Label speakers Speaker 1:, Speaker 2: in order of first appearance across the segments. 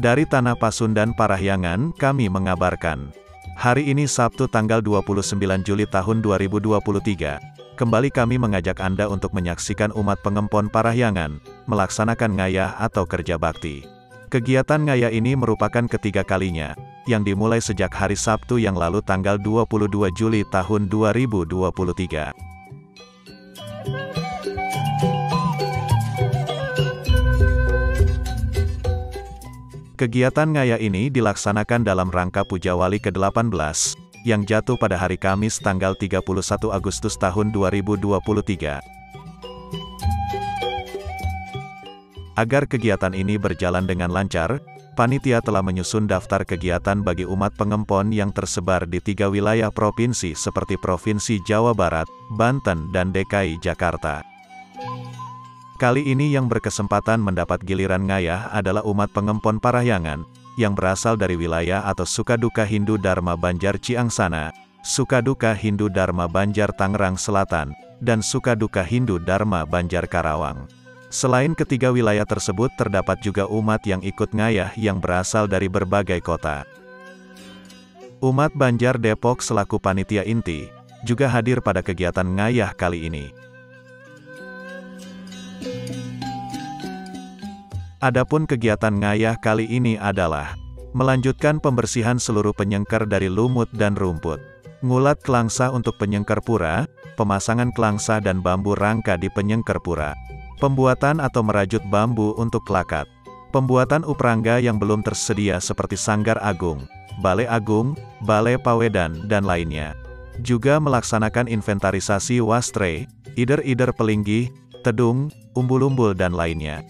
Speaker 1: Dari Tanah Pasundan Parahyangan, kami mengabarkan. Hari ini Sabtu tanggal 29 Juli tahun 2023. Kembali kami mengajak Anda untuk menyaksikan umat pengempon Parahyangan, melaksanakan ngayah atau kerja bakti. Kegiatan ngayah ini merupakan ketiga kalinya, yang dimulai sejak hari Sabtu yang lalu tanggal 22 Juli tahun 2023. Kegiatan ngayah ini dilaksanakan dalam rangka Puja Wali ke-18, yang jatuh pada hari Kamis tanggal 31 Agustus tahun 2023. Agar kegiatan ini berjalan dengan lancar, panitia telah menyusun daftar kegiatan bagi umat pengempon yang tersebar di 3 wilayah provinsi seperti Provinsi Jawa Barat, Banten dan DKI Jakarta. Kali ini yang berkesempatan mendapat giliran ngayah adalah umat pengempon Parahyangan, yang berasal dari wilayah atau Sukaduka Hindu Dharma Banjar Ciangsana, Sukaduka Hindu Dharma Banjar Tangerang Selatan, dan Sukaduka Hindu Dharma Banjar Karawang. Selain ketiga wilayah tersebut terdapat juga umat yang ikut ngayah yang berasal dari berbagai kota. Umat Banjar Depok selaku panitia inti, juga hadir pada kegiatan ngayah kali ini. Adapun kegiatan ngayah kali ini adalah melanjutkan pembersihan seluruh penyengker dari lumut dan rumput, ngulat kelangsa untuk penyengker pura, pemasangan kelangsa dan bambu rangka di penyengker pura, pembuatan atau merajut bambu untuk lakat, pembuatan uprangga yang belum tersedia seperti sanggar agung, balai agung, balai pawedan, dan lainnya. Juga melaksanakan inventarisasi wastre, ider-ider pelinggih, tedung, umbul-umbul dan lainnya.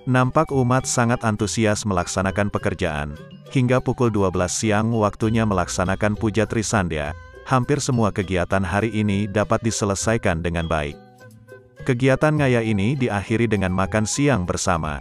Speaker 1: Nampak umat sangat antusias melaksanakan pekerjaan. Hingga pukul 12 siang waktunya melaksanakan puja Trisandya, hampir semua kegiatan hari ini dapat diselesaikan dengan baik. Kegiatan ngayah ini diakhiri dengan makan siang bersama.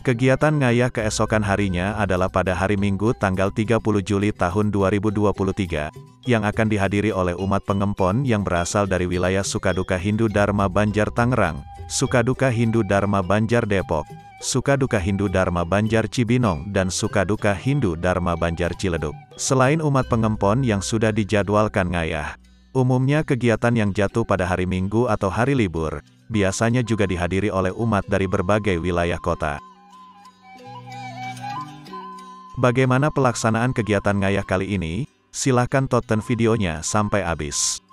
Speaker 1: Kegiatan ngayah keesokan harinya adalah pada hari Minggu tanggal 30 Juli tahun 2023, yang akan dihadiri oleh umat pengempon yang berasal dari wilayah Sukaduka Hindu Dharma Banjar Tangerang, Sukaduka Hindu Dharma Banjar Depok, Sukaduka Hindu Dharma Banjar Cibinong dan Sukaduka Hindu Dharma Banjar Ciledug. Selain umat pengempon yang sudah dijadwalkan ngayah, umumnya kegiatan yang jatuh pada hari Minggu atau hari libur, biasanya juga dihadiri oleh umat dari berbagai wilayah kota. Bagaimana pelaksanaan kegiatan ngayah kali ini? Silahkan tonton videonya sampai habis.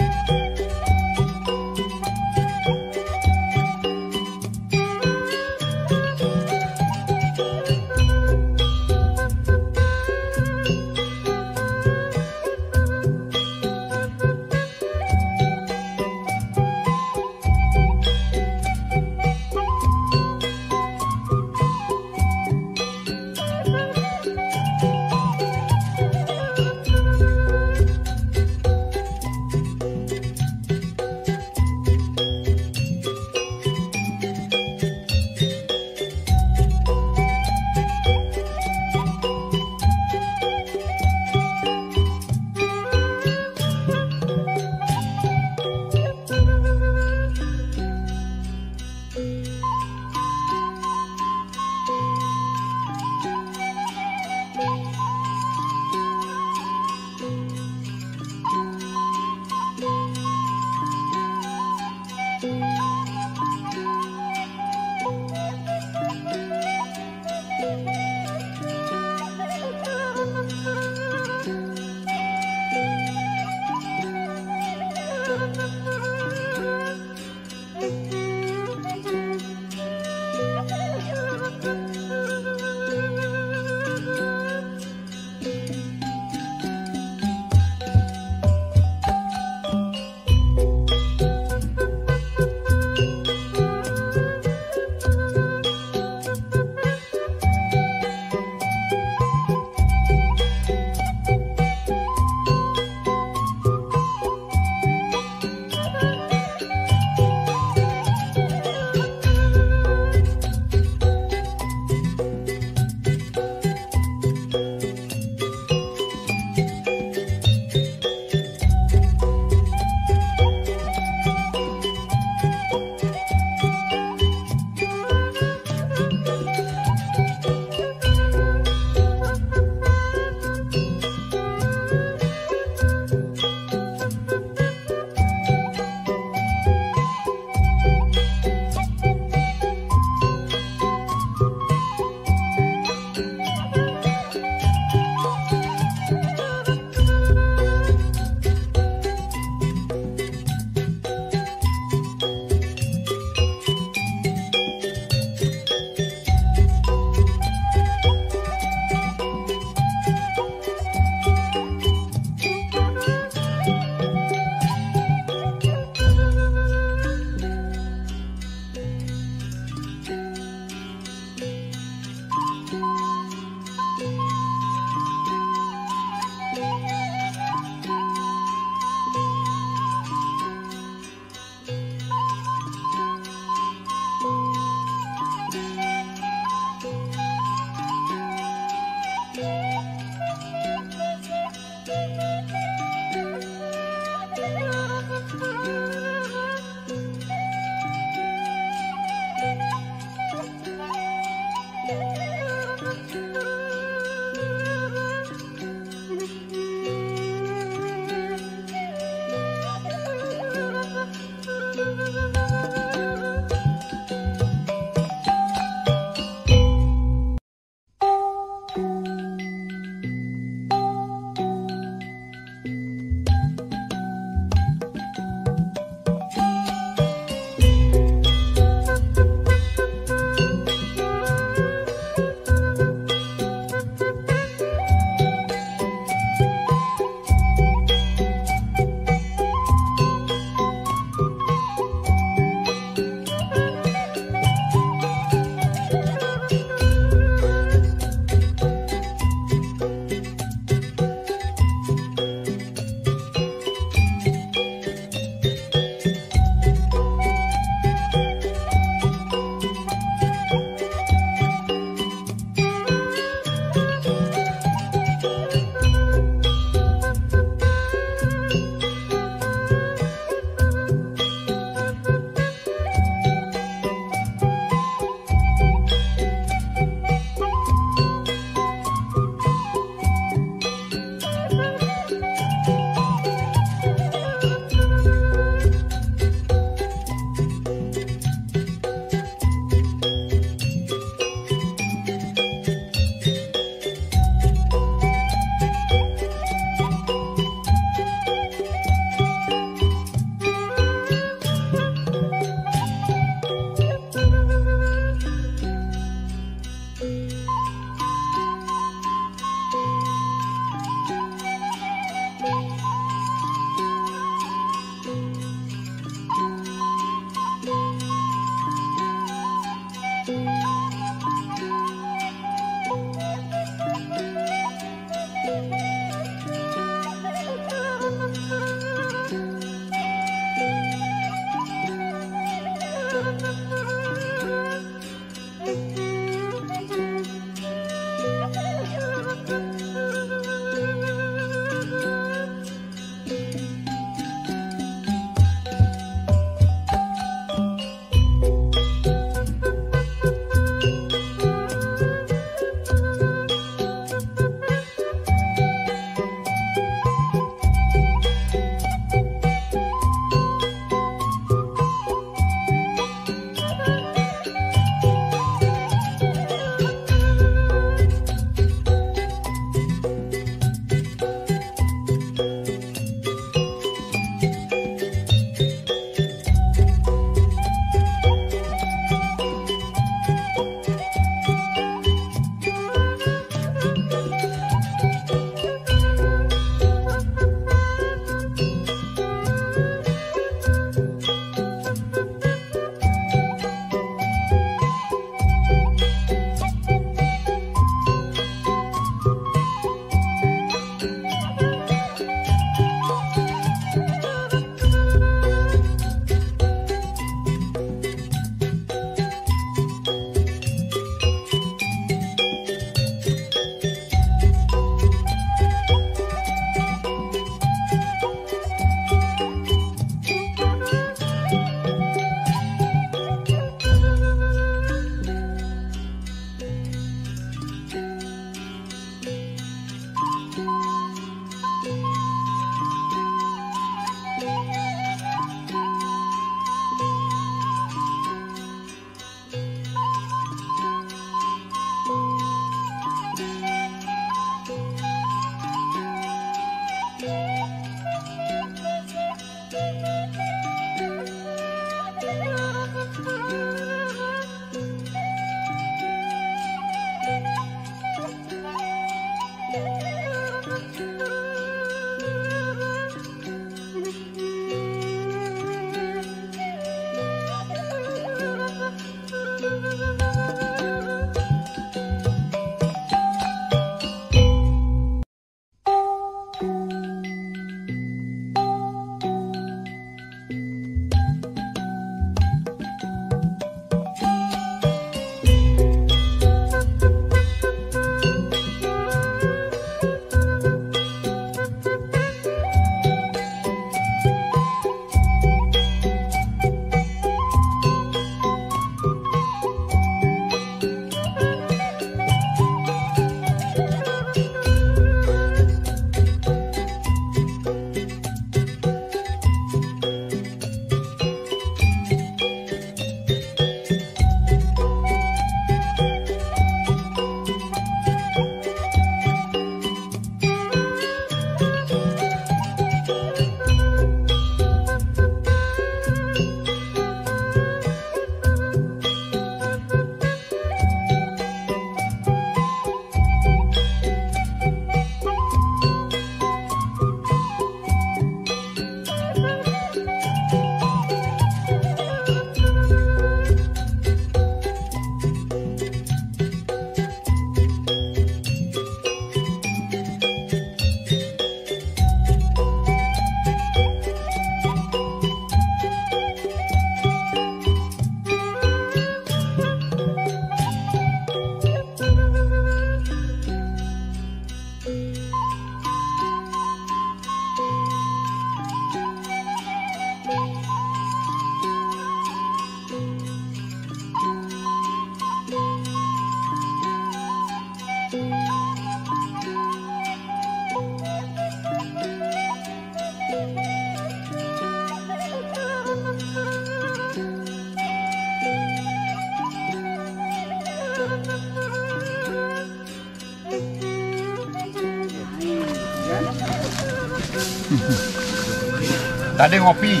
Speaker 2: Tadi ngopi,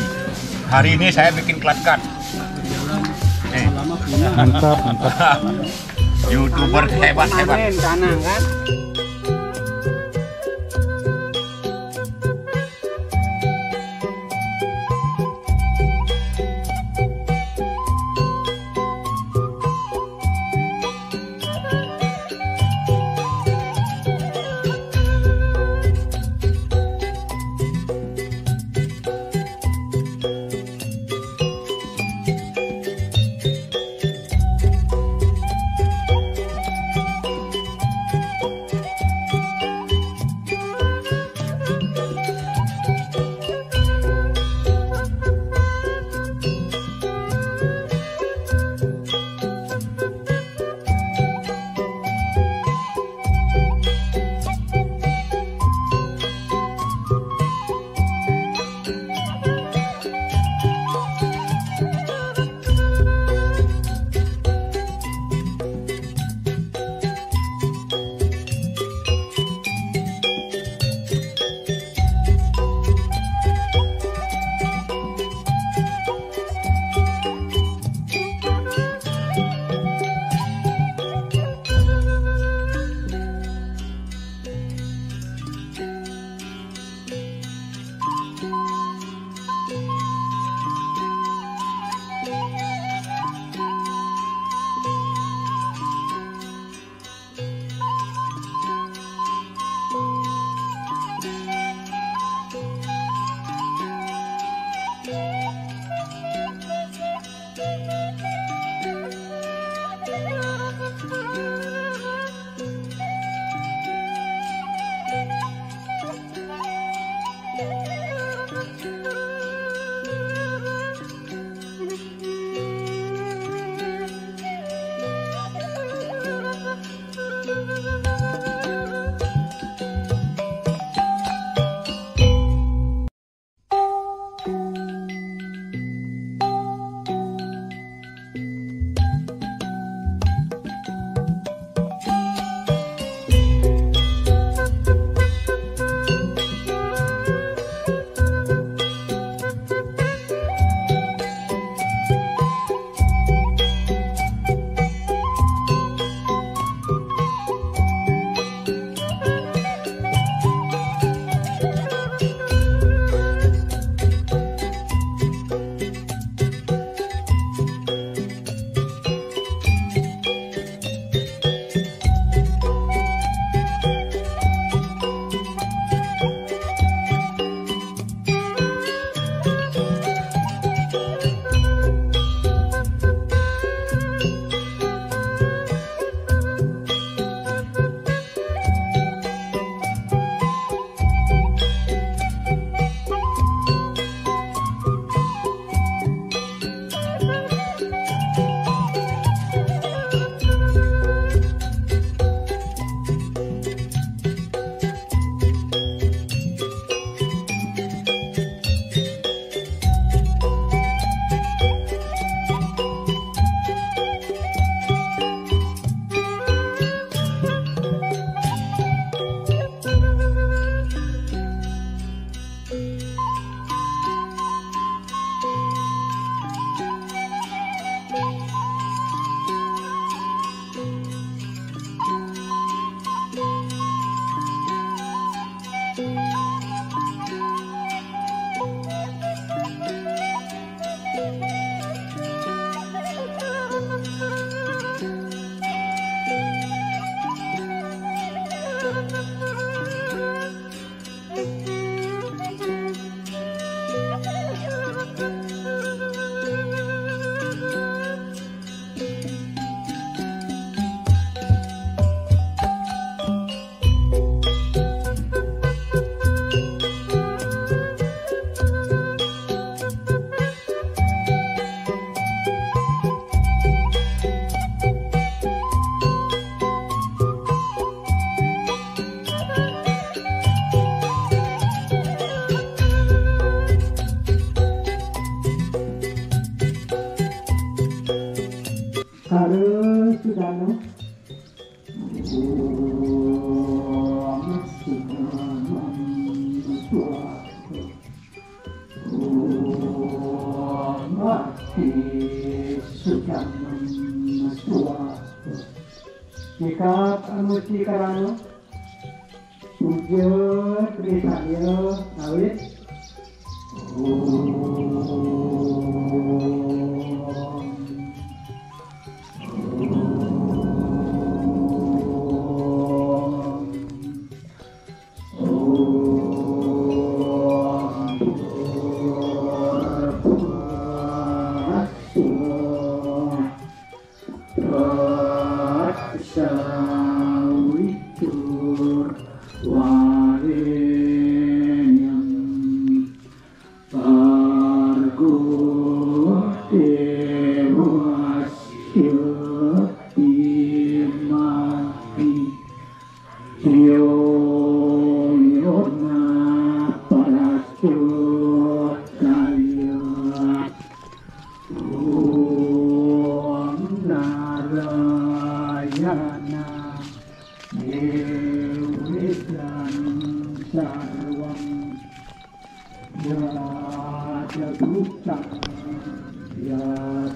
Speaker 2: hari ini saya bikin klatkat.
Speaker 3: Mantap, mantap.
Speaker 2: YouTuber hebat.
Speaker 4: Tanah kan.
Speaker 3: Sikap anusi karano Tujuh Trisaya Awit Sawitur warenyang Pargo dewasya imati Yoyona parasodaya Om Narayana Dewisan sarwang Yada Gupta Yada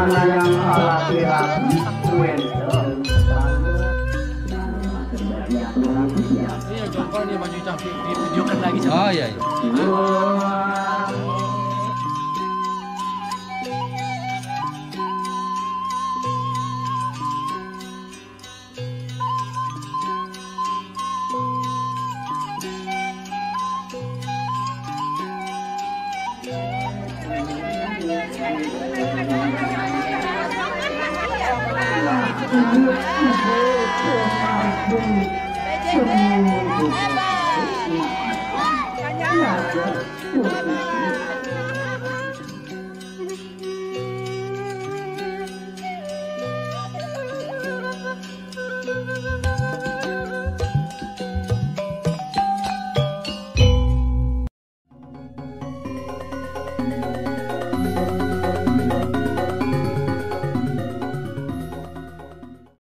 Speaker 3: mana yang ala pirat wendel
Speaker 4: Iya, jongkol dia maju cantik divideokan lagi.
Speaker 5: Oh iya.